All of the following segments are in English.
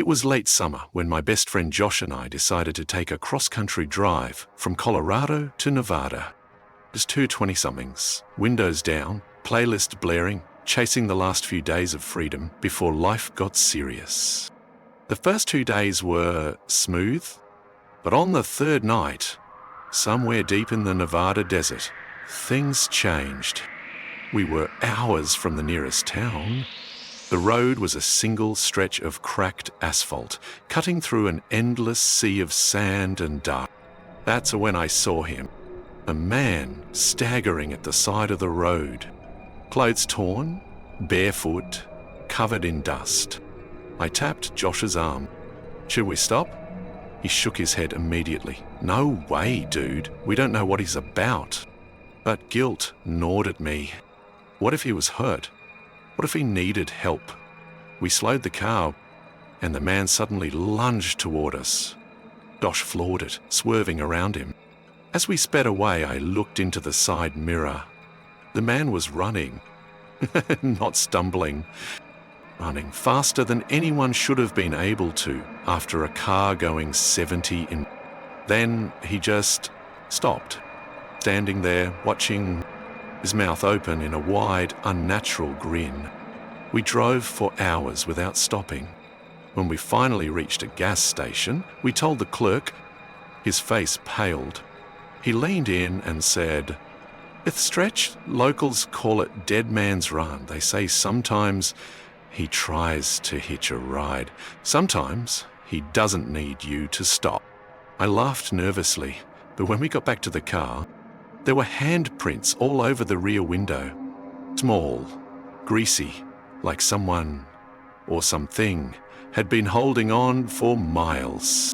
It was late summer when my best friend Josh and I decided to take a cross-country drive from Colorado to Nevada. Just two 20-somethings, windows down, playlist blaring, chasing the last few days of freedom before life got serious. The first 2 days were smooth, but on the third night, somewhere deep in the Nevada desert, things changed. We were hours from the nearest town. The road was a single stretch of cracked asphalt, cutting through an endless sea of sand and dark. That's when I saw him. A man staggering at the side of the road. Clothes torn, barefoot, covered in dust. I tapped Josh's arm. "Should we stop?" He shook his head immediately. "No way, dude. We don't know what he's about." But guilt gnawed at me. What if he was hurt? What if he needed help? We slowed the car, and the man suddenly lunged toward us. Josh floored it, swerving around him. As we sped away, I looked into the side mirror. The man was running, not stumbling. Running faster than anyone should have been able to after a car going 70 in. Then he just stopped, standing there watching, his mouth open in a wide, unnatural grin. We drove for hours without stopping. When we finally reached a gas station, we told the clerk. His face paled. He leaned in and said, "Fifth stretch, locals call it Dead Man's Run. They say sometimes he tries to hitch a ride. Sometimes he doesn't need you to stop." I laughed nervously, but when we got back to the car, there were handprints all over the rear window. Small, greasy, like someone or something had been holding on for miles.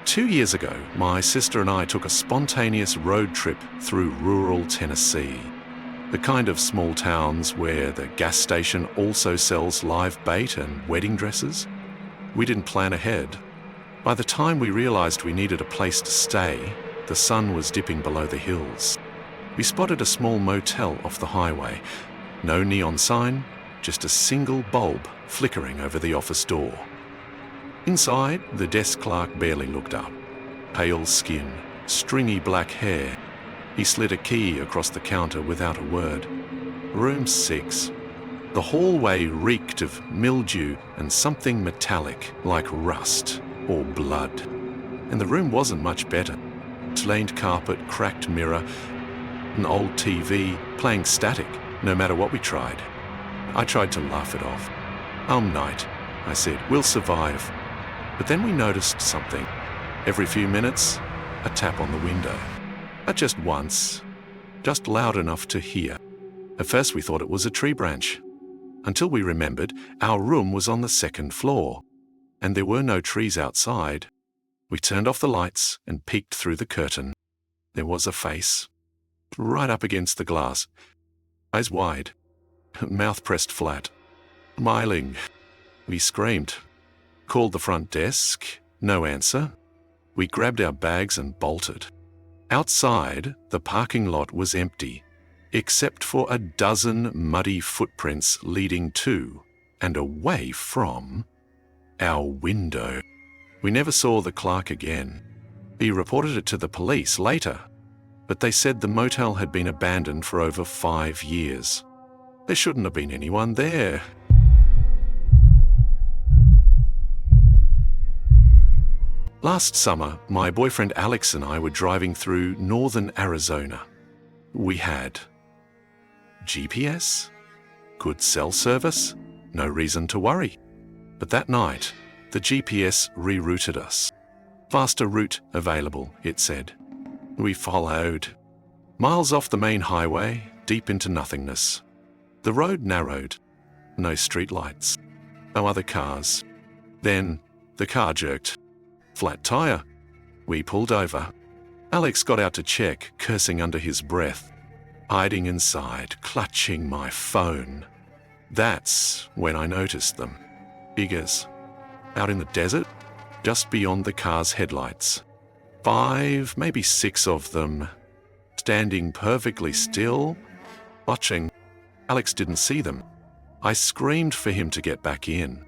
Two years ago, my sister and I took a spontaneous road trip through rural Tennessee. The kind of small towns where the gas station also sells live bait and wedding dresses. We didn't plan ahead. By the time we realized we needed a place to stay, the sun was dipping below the hills. We spotted a small motel off the highway. No neon sign, just a single bulb flickering over the office door. Inside, the desk clerk barely looked up. Pale skin, stringy black hair. He slid a key across the counter without a word. Room 6. The hallway reeked of mildew and something metallic like rust or blood. And the room wasn't much better. Stained carpet, cracked mirror, an old TV playing static no matter what we tried. I tried to laugh it off. Night, I said. We'll survive. But then we noticed something. Every few minutes, a tap on the window. Not just once, just loud enough to hear. At first we thought it was a tree branch, until we remembered our room was on the second floor, and there were no trees outside. We turned off the lights and peeked through the curtain. There was a face, right up against the glass, eyes wide, mouth pressed flat, smiling. We screamed. Called the front desk, no answer. We grabbed our bags and bolted. Outside, the parking lot was empty, except for a dozen muddy footprints leading to and away from our window. We never saw the clerk again. He reported it to the police later, but they said the motel had been abandoned for over 5 years. There shouldn't have been anyone there. Last summer, my boyfriend Alex and I were driving through northern Arizona. We had GPS, good cell service, no reason to worry. But that night, the GPS rerouted us. Faster route available, it said. We followed. Miles off the main highway, deep into nothingness. The road narrowed. No streetlights. No other cars. Then the car jerked. Flat tire. We pulled over. Alex got out to check, cursing under his breath. Hiding inside, clutching my phone. That's when I noticed them. Figures. Out in the desert, just beyond the car's headlights. 5, maybe 6 of them, standing perfectly still, watching. Alex didn't see them. I screamed for him to get back in.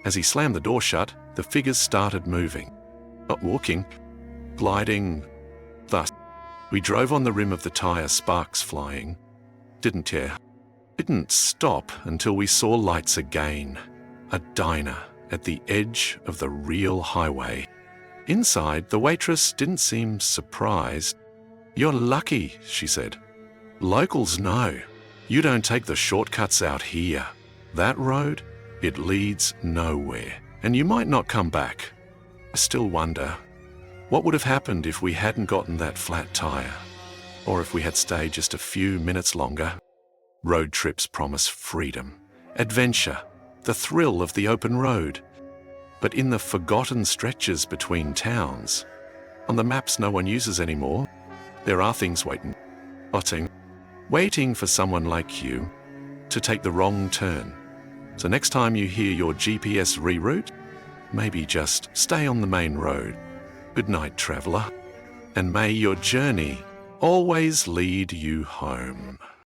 As he slammed the door shut, the figures started moving. Not walking, gliding. Thus, we drove on the rim of the tire, sparks flying. Didn't tear. Didn't stop until we saw lights again. A diner at the edge of the real highway. Inside, the waitress didn't seem surprised. "You're lucky," she said. "Locals know. You don't take the shortcuts out here. That road, it leads nowhere, and you might not come back." I still wonder, what would have happened if we hadn't gotten that flat tire? Or if we had stayed just a few minutes longer? Road trips promise freedom, adventure, the thrill of the open road. But in the forgotten stretches between towns, on the maps no one uses anymore, there are things waiting for someone like you to take the wrong turn. So next time you hear your GPS reroute, maybe just stay on the main road. Good night, traveler, and may your journey always lead you home.